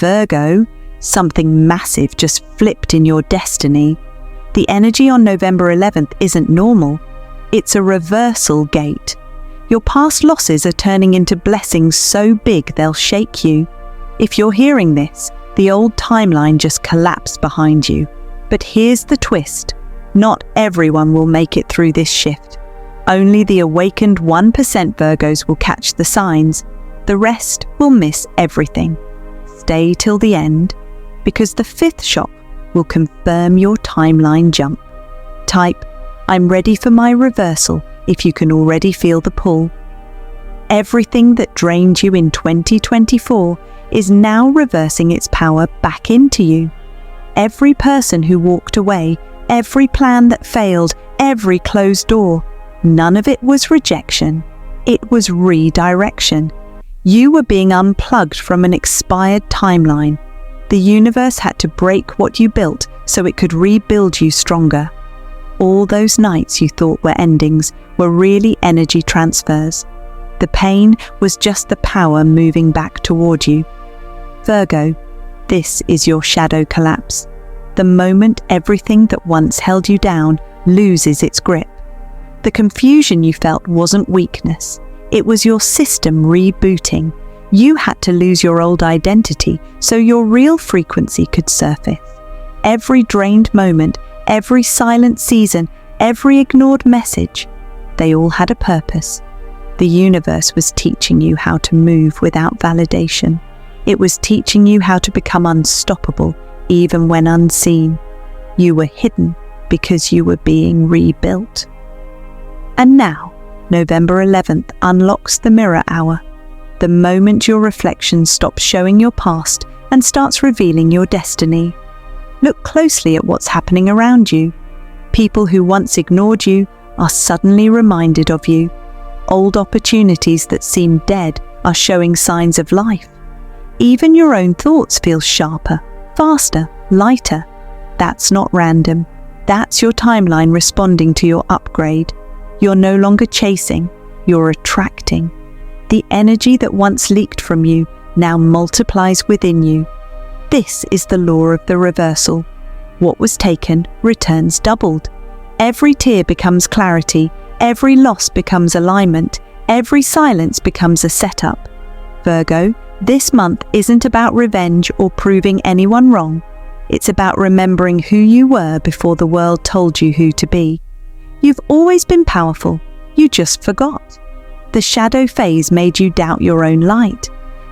Virgo, something massive just flipped in your destiny. The energy on November 11th isn't normal. It's a reversal gate. Your past losses are turning into blessings so big they'll shake you. If you're hearing this, the old timeline just collapsed behind you. But here's the twist. Not everyone will make it through this shift. Only the awakened 1% Virgos will catch the signs. The rest will miss everything. Stay till the end, because the 5th shock will confirm your timeline jump. Type, "I'm ready for my reversal," if you can already feel the pull. Everything that drained you in 2024 is now reversing its power back into you. Every person who walked away, every plan that failed, every closed door, none of it was rejection. It was redirection. You were being unplugged from an expired timeline. The universe had to break what you built so it could rebuild you stronger. All those nights you thought were endings were really energy transfers. The pain was just the power moving back toward you. Virgo, this is your shadow collapse. The moment everything that once held you down loses its grip. The confusion you felt wasn't weakness. It was your system rebooting. You had to lose your old identity so your real frequency could surface. Every drained moment, every silent season, every ignored message, they all had a purpose. The universe was teaching you how to move without validation. It was teaching you how to become unstoppable, even when unseen. You were hidden because you were being rebuilt. And now, November 11th unlocks the mirror hour, the moment your reflection stops showing your past and starts revealing your destiny. Look closely at what's happening around you. People who once ignored you are suddenly reminded of you. Old opportunities that seemed dead are showing signs of life. Even your own thoughts feel sharper, faster, lighter. That's not random. That's your timeline responding to your upgrade. You're no longer chasing, you're attracting. The energy that once leaked from you now multiplies within you. This is the law of the reversal. What was taken returns doubled. Every tear becomes clarity, every loss becomes alignment, every silence becomes a setup. Virgo, this month isn't about revenge or proving anyone wrong. It's about remembering who you were before the world told you who to be. You've always been powerful, you just forgot. The shadow phase made you doubt your own light.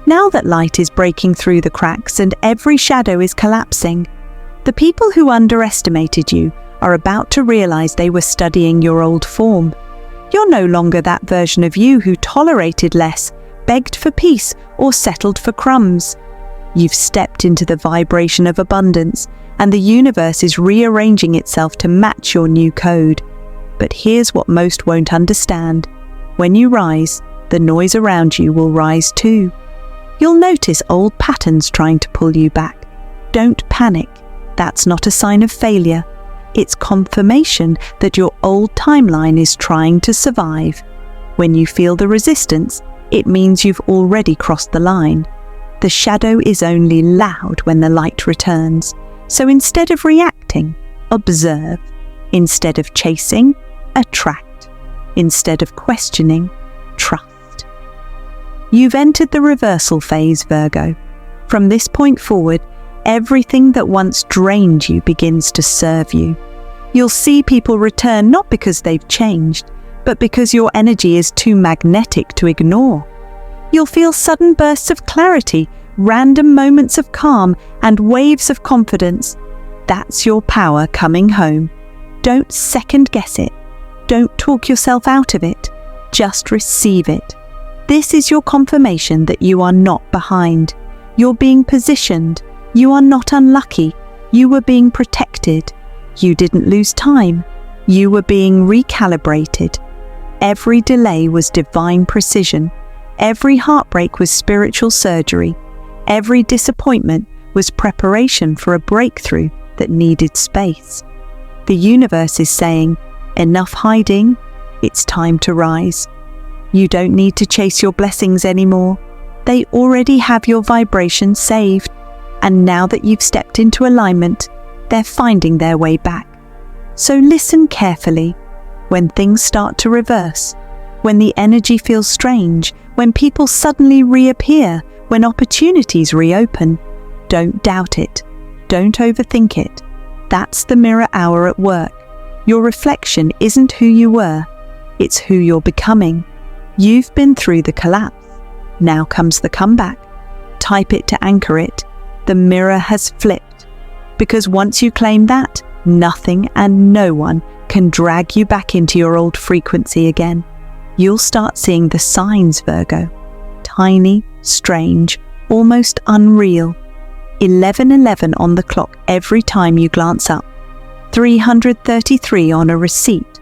Now that light is breaking through the cracks and every shadow is collapsing, the people who underestimated you are about to realize they were studying your old form. You're no longer that version of you who tolerated less, begged for peace, or settled for crumbs. You've stepped into the vibration of abundance, and the universe is rearranging itself to match your new code. But here's what most won't understand. When you rise, the noise around you will rise too. You'll notice old patterns trying to pull you back. Don't panic. That's not a sign of failure. It's confirmation that your old timeline is trying to survive. When you feel the resistance, it means you've already crossed the line. The shadow is only loud when the light returns. So instead of reacting, observe. Instead of chasing, attract. Instead of questioning, trust. You've entered the reversal phase, Virgo. From this point forward, everything that once drained you begins to serve you. You'll see people return not because they've changed, but because your energy is too magnetic to ignore. You'll feel sudden bursts of clarity, random moments of calm, and waves of confidence. That's your power coming home. Don't second guess it. Don't talk yourself out of it. Just receive it. This is your confirmation that you are not behind. You're being positioned. You are not unlucky. You were being protected. You didn't lose time. You were being recalibrated. Every delay was divine precision. Every heartbreak was spiritual surgery. Every disappointment was preparation for a breakthrough that needed space. The universe is saying, enough hiding, it's time to rise. You don't need to chase your blessings anymore. They already have your vibration saved. And now that you've stepped into alignment, they're finding their way back. So listen carefully. When things start to reverse, when the energy feels strange, when people suddenly reappear, when opportunities reopen, don't doubt it. Don't overthink it. That's the mirror hour at work. Your reflection isn't who you were, it's who you're becoming. You've been through the collapse. Now comes the comeback. Type it to anchor it. The mirror has flipped. Because once you claim that, nothing and no one can drag you back into your old frequency again. You'll start seeing the signs, Virgo. Tiny, strange, almost unreal. 11:11 on the clock every time you glance up. 333 on a receipt.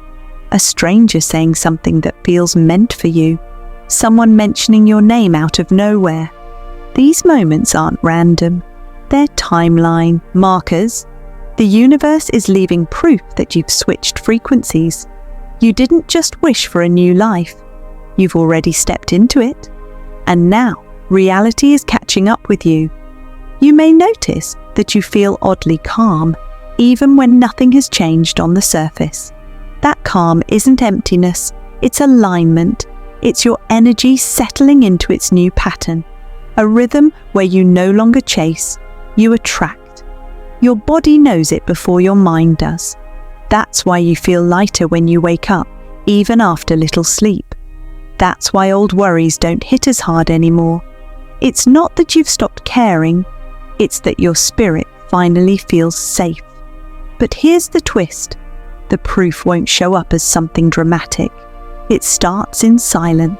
A stranger saying something that feels meant for you. Someone mentioning your name out of nowhere. These moments aren't random. They're timeline markers. The universe is leaving proof that you've switched frequencies. You didn't just wish for a new life. You've already stepped into it. And now, reality is catching up with you. You may notice that you feel oddly calm, even when nothing has changed on the surface. That calm isn't emptiness, it's alignment. It's your energy settling into its new pattern. A rhythm where you no longer chase, you attract. Your body knows it before your mind does. That's why you feel lighter when you wake up, even after little sleep. That's why old worries don't hit as hard anymore. It's not that you've stopped caring, it's that your spirit finally feels safe. But here's the twist. The proof won't show up as something dramatic. It starts in silence.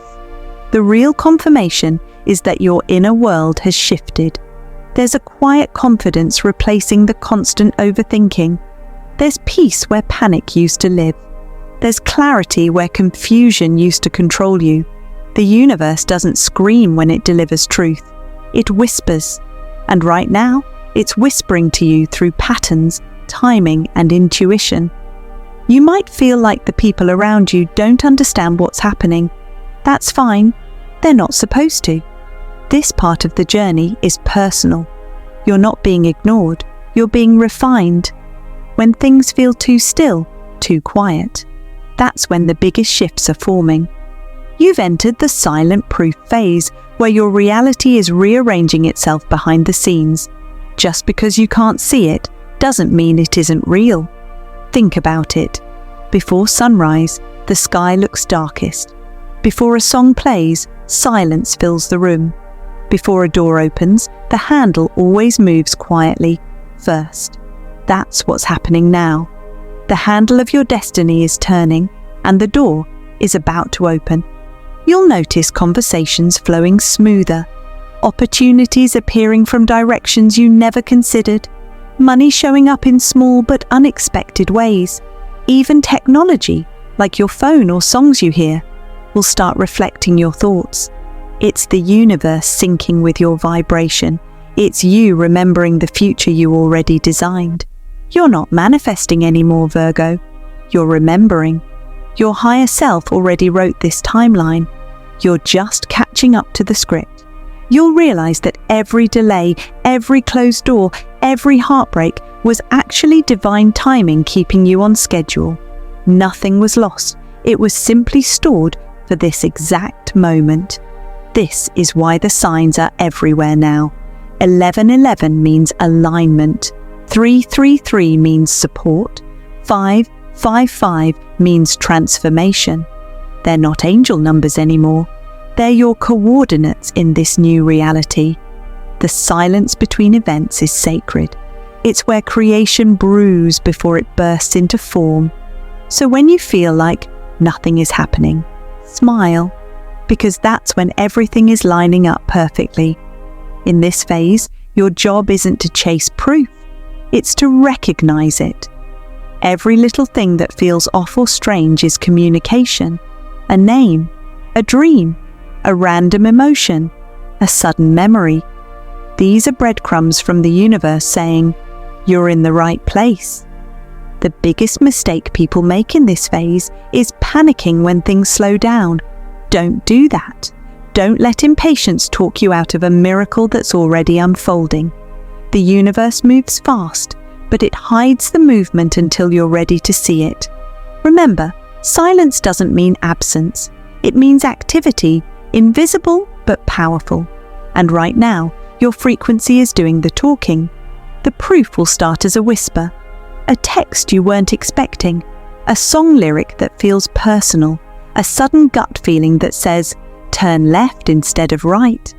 The real confirmation is that your inner world has shifted. There's a quiet confidence replacing the constant overthinking. There's peace where panic used to live. There's clarity where confusion used to control you. The universe doesn't scream when it delivers truth. It whispers. And right now, it's whispering to you through patterns, timing, and intuition. You might feel like the people around you don't understand what's happening. That's fine. They're not supposed to. This part of the journey is personal. You're not being ignored. You're being refined. When things feel too still, too quiet, that's when the biggest shifts are forming. You've entered the silent proof phase, where your reality is rearranging itself behind the scenes. Just because you can't see it doesn't mean it isn't real. Think about it. Before sunrise, the sky looks darkest. Before a song plays, silence fills the room. Before a door opens, the handle always moves quietly first. That's what's happening now. The handle of your destiny is turning, and the door is about to open. You'll notice conversations flowing smoother, opportunities appearing from directions you never considered, money showing up in small but unexpected ways. Even technology, like your phone or songs you hear, will start reflecting your thoughts. It's the universe syncing with your vibration. It's you remembering the future you already designed. You're not manifesting anymore, Virgo. You're remembering. Your higher self already wrote this timeline. You're just catching up to the script. You'll realize that every delay, every closed door, every heartbreak was actually divine timing keeping you on schedule. Nothing was lost. It was simply stored for this exact moment. This is why the signs are everywhere now. 11:11 means alignment. 333 means support. 555 means transformation. They're not angel numbers anymore. They're your coordinates in this new reality. The silence between events is sacred. It's where creation brews before it bursts into form. So when you feel like nothing is happening, smile, because that's when everything is lining up perfectly. In this phase, your job isn't to chase proof, it's to recognize it. Every little thing that feels off or strange is communication, a name, a dream, a random emotion, a sudden memory. These are breadcrumbs from the universe saying, you're in the right place. The biggest mistake people make in this phase is panicking when things slow down. Don't do that. Don't let impatience talk you out of a miracle that's already unfolding. The universe moves fast, but it hides the movement until you're ready to see it. Remember, silence doesn't mean absence. It means activity, invisible but powerful. And right now, your frequency is doing the talking. The proof will start as a whisper, a text you weren't expecting, a song lyric that feels personal, a sudden gut feeling that says, turn left instead of right.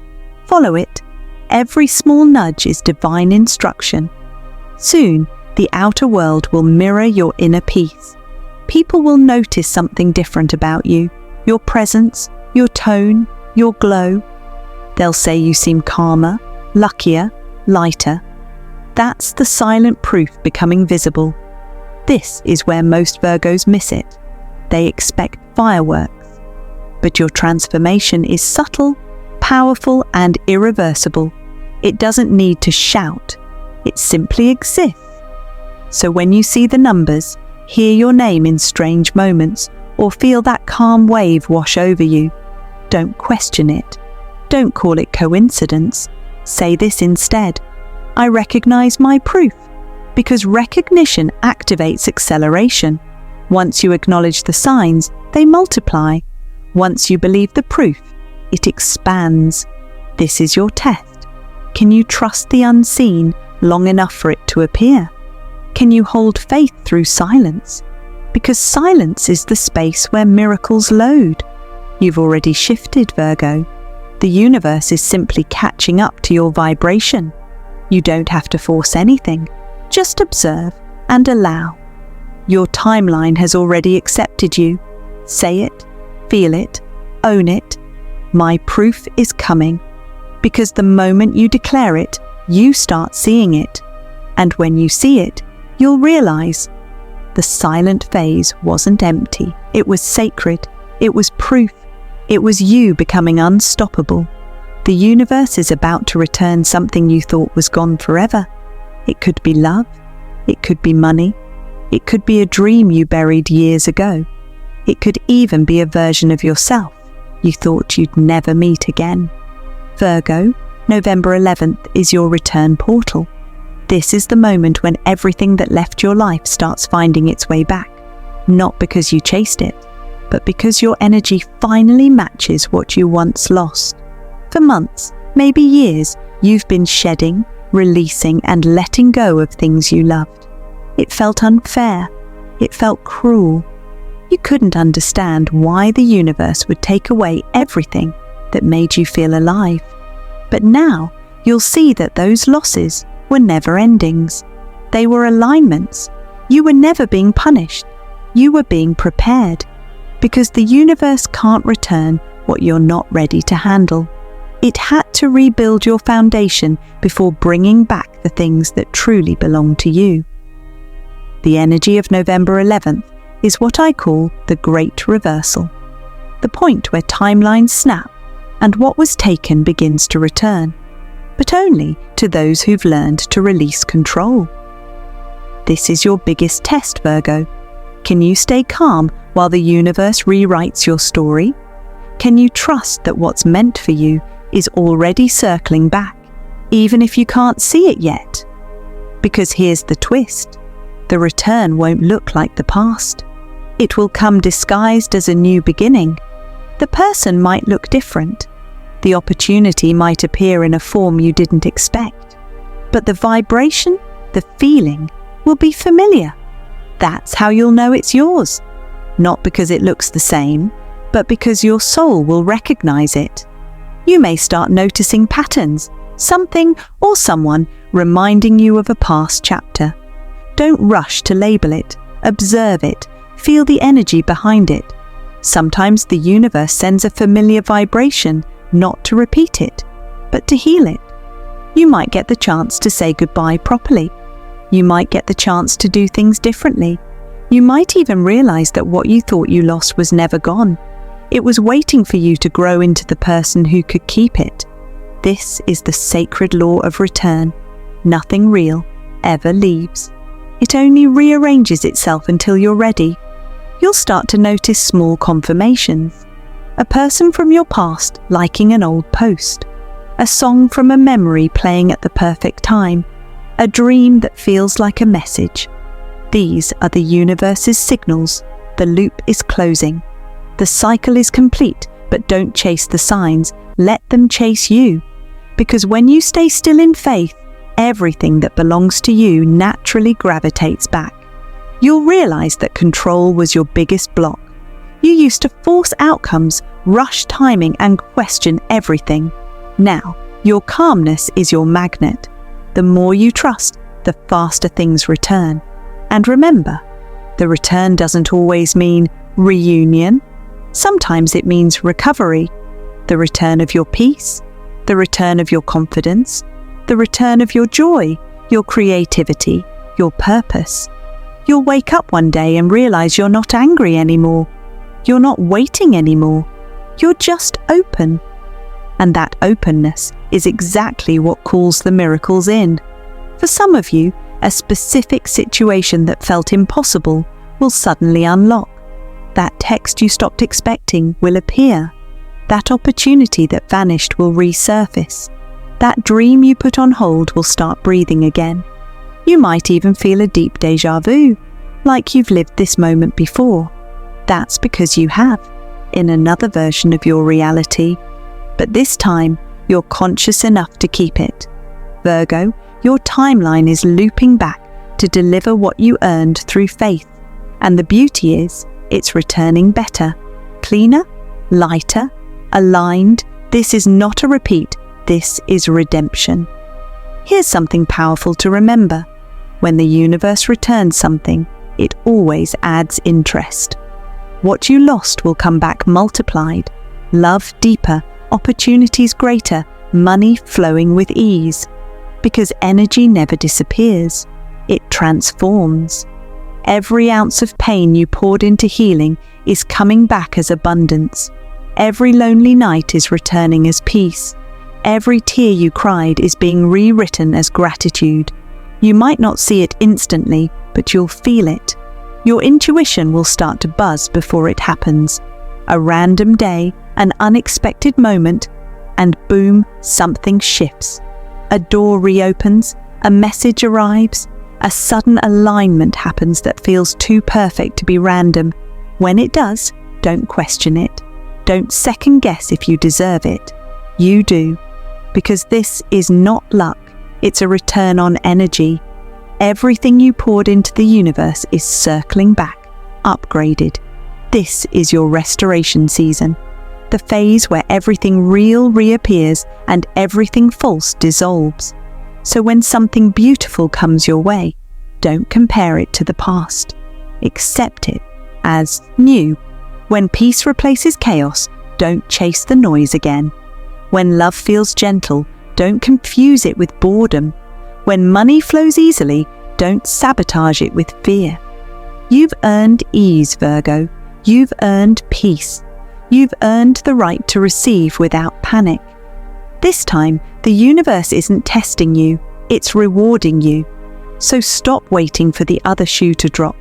Follow it. Every small nudge is divine instruction. Soon, the outer world will mirror your inner peace. People will notice something different about you, your presence, your tone, your glow. They'll say you seem calmer, luckier, lighter. That's the silent proof becoming visible. This is where most Virgos miss it. They expect fireworks. But your transformation is subtle, powerful, and irreversible. It doesn't need to shout. It simply exists. So when you see the numbers, hear your name in strange moments, or feel that calm wave wash over you, don't question it. Don't call it coincidence. Say this instead: I recognize my proof, because recognition activates acceleration. Once you acknowledge the signs, they multiply. Once you believe the proof, it expands. This is your test. Can you trust the unseen long enough for it to appear? Can you hold faith through silence? Because silence is the space where miracles load. You've already shifted, Virgo. The universe is simply catching up to your vibration. You don't have to force anything. Just observe and allow. Your timeline has already accepted you. Say it, feel it, own it. My proof is coming. Because the moment you declare it, you start seeing it. And when you see it, you'll realize the silent phase wasn't empty. It was sacred. It was proof. It was you becoming unstoppable. The universe is about to return something you thought was gone forever. It could be love. It could be money. It could be a dream you buried years ago. It could even be a version of yourself you thought you'd never meet again. Virgo, November 11th is your return portal. This is the moment when everything that left your life starts finding its way back. Not because you chased it, but because your energy finally matches what you once lost. For months, maybe years, you've been shedding, releasing, and letting go of things you loved. It felt unfair. It felt cruel. You couldn't understand why the universe would take away everything that made you feel alive. But now, you'll see that those losses were never endings. They were alignments. You were never being punished. You were being prepared. Because the universe can't return what you're not ready to handle. It had to rebuild your foundation before bringing back the things that truly belong to you. The energy of November 11th is what I call the Great Reversal. The point where timelines snap and what was taken begins to return, but only to those who've learned to release control. This is your biggest test, Virgo. Can you stay calm while the universe rewrites your story? Can you trust that what's meant for you is already circling back, even if you can't see it yet? Because here's the twist. The return won't look like the past. It will come disguised as a new beginning. The person might look different. The opportunity might appear in a form you didn't expect. But the vibration, the feeling, will be familiar. That's how you'll know it's yours. Not because it looks the same, but because your soul will recognize it. You may start noticing patterns, something or someone reminding you of a past chapter. Don't rush to label it. Observe it. Feel the energy behind it. Sometimes the universe sends a familiar vibration, not to repeat it, but to heal it. You might get the chance to say goodbye properly. You might get the chance to do things differently. You might even realize that what you thought you lost was never gone. It was waiting for you to grow into the person who could keep it. This is the sacred law of return. Nothing real ever leaves. It only rearranges itself until you're ready. You'll start to notice small confirmations. A person from your past liking an old post. A song from a memory playing at the perfect time. a dream that feels like a message. These are the universe's signals. The loop is closing. The cycle is complete, but don't chase the signs. Let them chase you. Because when you stay still in faith, everything that belongs to you naturally gravitates back. You'll realize that control was your biggest block. You used to force outcomes, rush timing, and question everything. Now, your calmness is your magnet. The more you trust, the faster things return. And remember, the return doesn't always mean reunion. Sometimes it means recovery, the return of your peace, the return of your confidence, the return of your joy, your creativity, your purpose. You'll wake up one day and realize you're not angry anymore. You're not waiting anymore. You're just open. And that openness is exactly what calls the miracles in. For some of you, a specific situation that felt impossible will suddenly unlock. That text you stopped expecting will appear. That opportunity that vanished will resurface. That dream you put on hold will start breathing again. You might even feel a deep déjà vu, like you've lived this moment before. That's because you have, in another version of your reality. But this time, you're conscious enough to keep it. Virgo, your timeline is looping back to deliver what you earned through faith. And the beauty is, it's returning better, cleaner, lighter, aligned. This is not a repeat, this is redemption. Here's something powerful to remember. When the universe returns something, it always adds interest. What you lost will come back multiplied, love deeper, opportunities greater, money flowing with ease. Because energy never disappears, it transforms. Every ounce of pain you poured into healing is coming back as abundance. Every lonely night is returning as peace. Every tear you cried is being rewritten as gratitude. You might not see it instantly, but you'll feel it. Your intuition will start to buzz before it happens. A random day, an unexpected moment, and boom, something shifts. A door reopens, a message arrives, a sudden alignment happens that feels too perfect to be random. When it does, don't question it. Don't second guess if you deserve it. You do. Because this is not luck, it's a return on energy. Everything you poured into the universe is circling back, upgraded. This is your restoration season. The phase where everything real reappears and everything false dissolves. So when something beautiful comes your way, don't compare it to the past. Accept it as new. When peace replaces chaos, don't chase the noise again. When love feels gentle, don't confuse it with boredom. When money flows easily, don't sabotage it with fear. You've earned ease, Virgo. You've earned peace. You've earned the right to receive without panic. This time, the universe isn't testing you, it's rewarding you. So stop waiting for the other shoe to drop.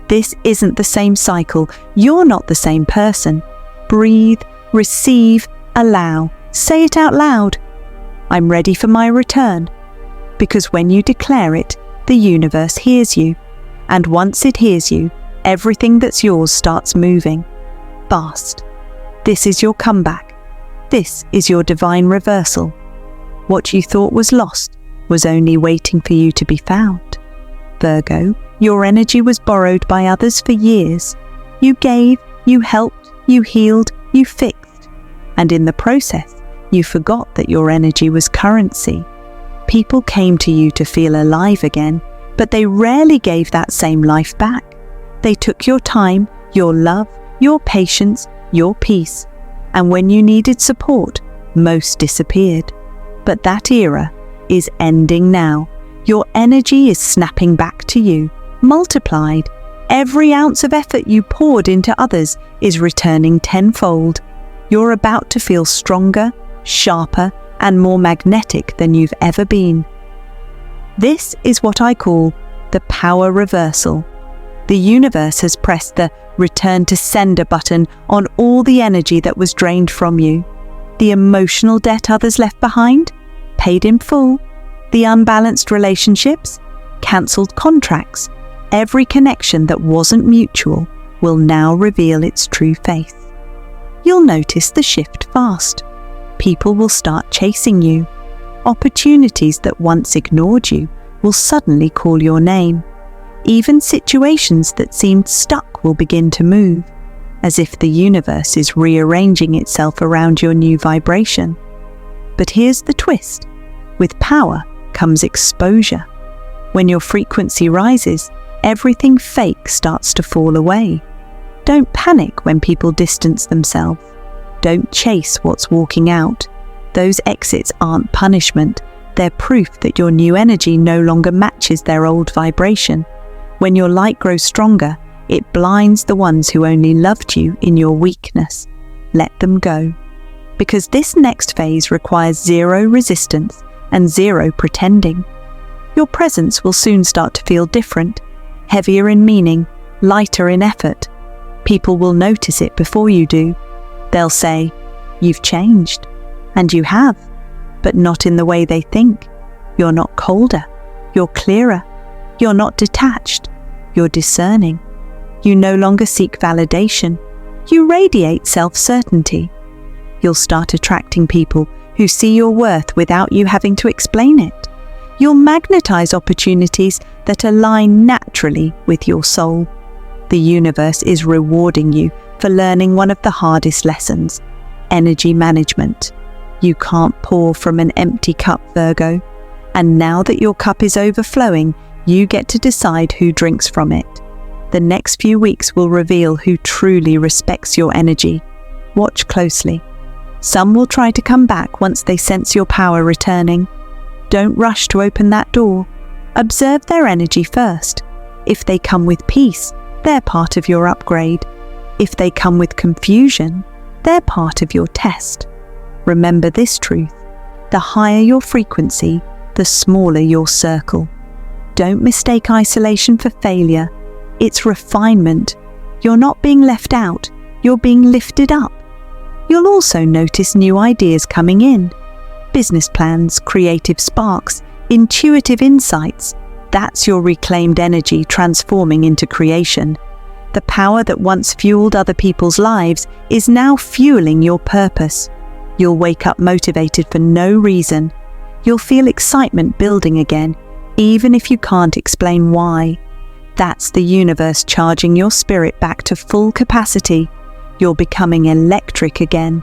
This isn't the same cycle. You're not the same person. Breathe, receive, allow. Say it out loud. I'm ready for my return. Because when you declare it, the universe hears you. And once it hears you, everything that's yours starts moving. Fast. This is your comeback. This is your divine reversal. What you thought was lost was only waiting for you to be found. Virgo, your energy was borrowed by others for years. You gave, you helped, you healed, you fixed. And in the process, you forgot that your energy was currency. People came to you to feel alive again, but they rarely gave that same life back. They took your time, your love, your patience, your peace. And when you needed support, most disappeared. But that era is ending now. Your energy is snapping back to you, multiplied. Every ounce of effort you poured into others is returning tenfold. You're about to feel stronger, sharper, and more magnetic than you've ever been. This is what I call the power reversal. The universe has pressed the return to sender button on all the energy that was drained from you. The emotional debt others left behind, paid in full. The unbalanced relationships, cancelled contracts, every connection that wasn't mutual will now reveal its true face. You'll notice the shift fast. People will start chasing you. Opportunities that once ignored you will suddenly call your name. Even situations that seemed stuck will begin to move, as if the universe is rearranging itself around your new vibration. But here's the twist. With power comes exposure. When your frequency rises, everything fake starts to fall away. Don't panic when people distance themselves. Don't chase what's walking out. Those exits aren't punishment. They're proof that your new energy no longer matches their old vibration. When your light grows stronger, it blinds the ones who only loved you in your weakness. Let them go. Because this next phase requires zero resistance and zero pretending. Your presence will soon start to feel different, heavier in meaning, lighter in effort. People will notice it before you do. They'll say, "You've changed." And you have, but not in the way they think. You're not colder. You're clearer. You're not detached. You're discerning. You no longer seek validation. You radiate self-certainty. You'll start attracting people who see your worth without you having to explain it. You'll magnetize opportunities that align naturally with your soul. The universe is rewarding you for learning one of the hardest lessons: energy management. You can't pour from an empty cup, Virgo. And now that your cup is overflowing, you get to decide who drinks from it. The next few weeks will reveal who truly respects your energy. Watch closely. Some will try to come back once they sense your power returning. Don't rush to open that door. Observe their energy first. If they come with peace, they're part of your upgrade. If they come with confusion, they're part of your test. Remember this truth: the higher your frequency, the smaller your circle. Don't mistake isolation for failure. It's refinement. You're not being left out, you're being lifted up. You'll also notice new ideas coming in. Business plans, creative sparks, intuitive insights. That's your reclaimed energy transforming into creation. The power that once fueled other people's lives is now fueling your purpose. You'll wake up motivated for no reason. You'll feel excitement building again, even if you can't explain why. That's the universe charging your spirit back to full capacity. You're becoming electric again.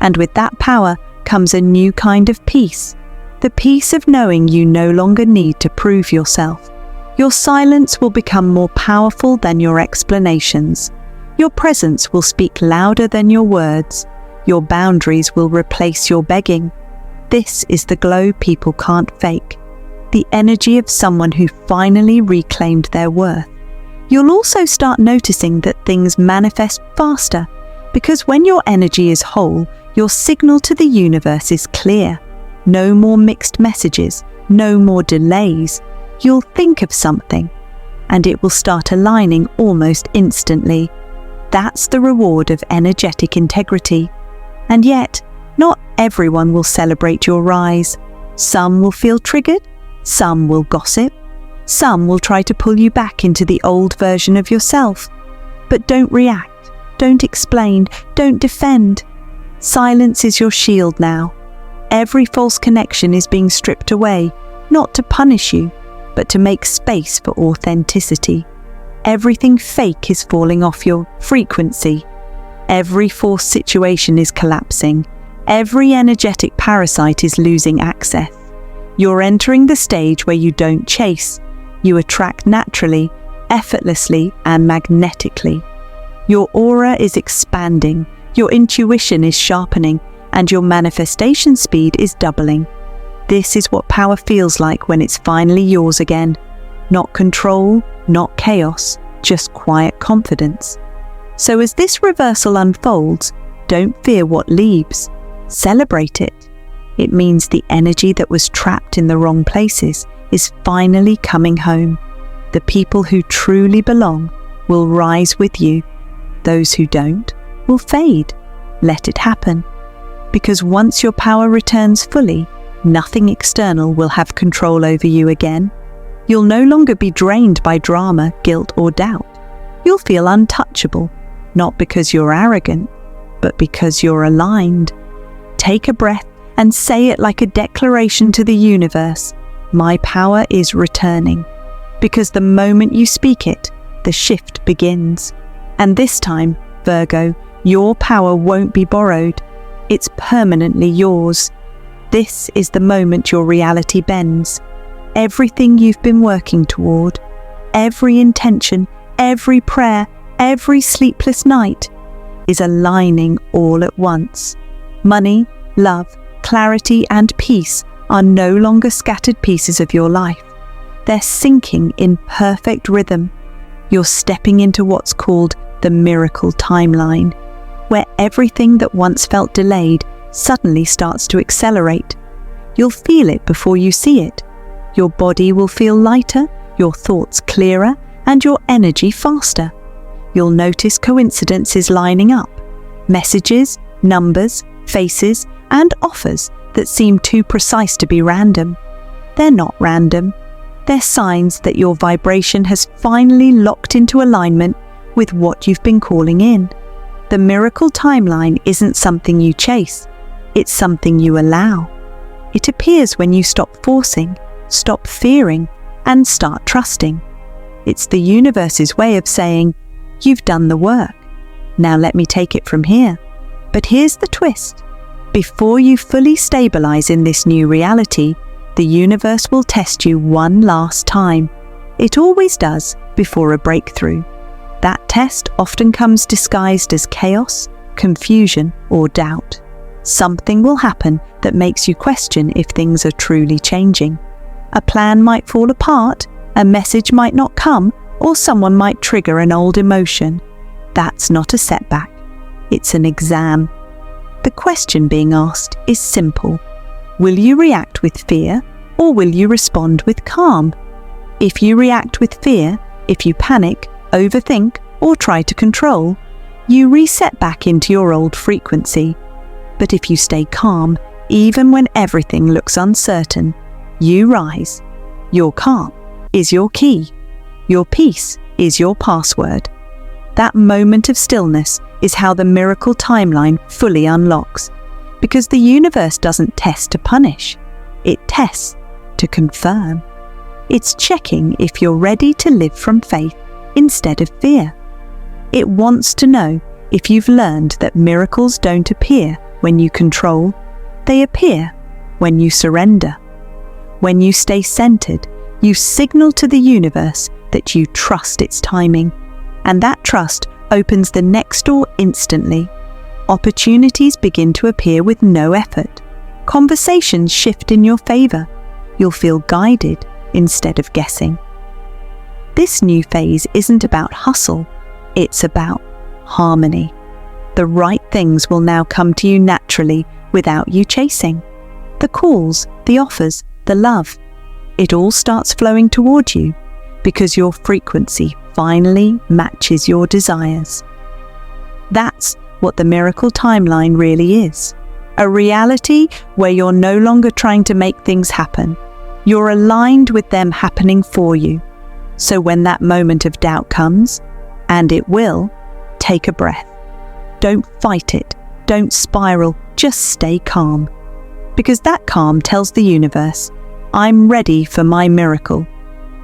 And with that power comes a new kind of peace. The peace of knowing you no longer need to prove yourself. Your silence will become more powerful than your explanations. Your presence will speak louder than your words. Your boundaries will replace your begging. This is the glow people can't fake. The energy of someone who finally reclaimed their worth. You'll also start noticing that things manifest faster, because when your energy is whole, your signal to the universe is clear. No more mixed messages, no more delays. You'll think of something, and it will start aligning almost instantly. That's the reward of energetic integrity. And yet, not everyone will celebrate your rise. Some will feel triggered, some will gossip, some will try to pull you back into the old version of yourself. But don't react, don't explain, don't defend. Silence is your shield now. Every false connection is being stripped away, not to punish you, but to make space for authenticity. Everything fake is falling off your frequency. Every forced situation is collapsing. Every energetic parasite is losing access. You're entering the stage where you don't chase. You attract naturally, effortlessly, and magnetically. Your aura is expanding, your intuition is sharpening, and your manifestation speed is doubling. This is what power feels like when it's finally yours again. Not control, not chaos, just quiet confidence. So as this reversal unfolds, don't fear what leaves. Celebrate it. It means the energy that was trapped in the wrong places is finally coming home. The people who truly belong will rise with you. Those who don't will fade. Let it happen. Because once your power returns fully, Nothing external will have control over you again. You'll no longer be drained by drama, guilt, or doubt. You'll feel untouchable, not because you're arrogant, but because you're aligned. Take a breath and say it like a declaration to the universe. My power is returning. Because the moment you speak it, the shift begins. And this time, Virgo, your power won't be borrowed. It's permanently yours. This is the moment your reality bends. Everything you've been working toward, every intention, every prayer, every sleepless night is aligning all at once. Money, love, clarity, and peace are no longer scattered pieces of your life. They're syncing in perfect rhythm. You're stepping into what's called the miracle timeline, where everything that once felt delayed suddenly starts to accelerate. You'll feel it before you see it. Your body will feel lighter, your thoughts clearer, and your energy faster. You'll notice coincidences lining up, messages, numbers, faces, and offers that seem too precise to be random. They're not random. They're signs that your vibration has finally locked into alignment with what you've been calling in. The miracle timeline isn't something you chase. It's something you allow. It appears when you stop forcing, stop fearing, and start trusting. It's the universe's way of saying, you've done the work. Now let me take it from here. But here's the twist. Before you fully stabilize in this new reality, the universe will test you one last time. It always does before a breakthrough. That test often comes disguised as chaos, confusion, or doubt. Something will happen that makes you question if things are truly changing. A plan might fall apart, a message might not come, or someone might trigger an old emotion. That's not a setback. It's an exam. The question being asked is simple. Will you react with fear, or will you respond with calm? If you react with fear, if you panic, overthink, or try to control, you reset back into your old frequency. But if you stay calm, even when everything looks uncertain, you rise. Your calm is your key. Your peace is your password. That moment of stillness is how the miracle timeline fully unlocks. Because the universe doesn't test to punish. It tests to confirm. It's checking if you're ready to live from faith instead of fear. It wants to know if you've learned that miracles don't appear when you control. They appear when you surrender. When you stay centered, you signal to the universe that you trust its timing. And that trust opens the next door instantly. Opportunities begin to appear with no effort. Conversations shift in your favor. You'll feel guided instead of guessing. This new phase isn't about hustle, it's about harmony. The right things will now come to you naturally without you chasing. The calls, the offers, the love. It all starts flowing toward you because your frequency finally matches your desires. That's what the miracle timeline really is. A reality where you're no longer trying to make things happen. You're aligned with them happening for you. So when that moment of doubt comes, and it will, take a breath. Don't fight it. Don't spiral. Just stay calm. Because that calm tells the universe, I'm ready for my miracle.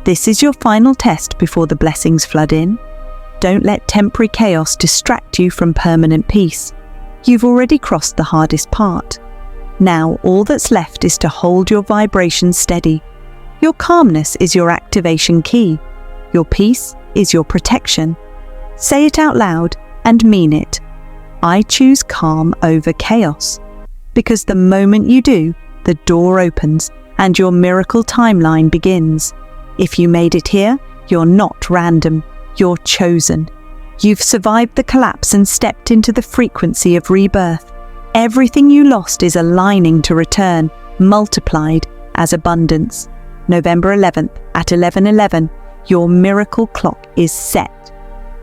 This is your final test before the blessings flood in. Don't let temporary chaos distract you from permanent peace. You've already crossed the hardest part. Now all that's left is to hold your vibration steady. Your calmness is your activation key. Your peace is your protection. Say it out loud and mean it. I choose calm over chaos. Because the moment you do, the door opens and your miracle timeline begins. If you made it here, you're not random. You're chosen. You've survived the collapse and stepped into the frequency of rebirth. Everything you lost is aligning to return, multiplied as abundance. November 11th at 11:11, your miracle clock is set.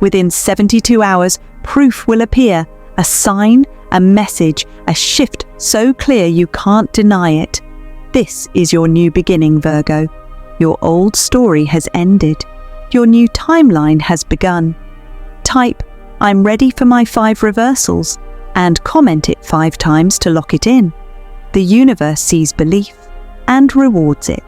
Within 72 hours, proof will appear, a sign, a message, a shift so clear you can't deny it. This is your new beginning, Virgo. Your old story has ended. Your new timeline has begun. Type, "I'm ready for my 5 reversals," and comment it 5 times to lock it in. The universe sees belief and rewards it.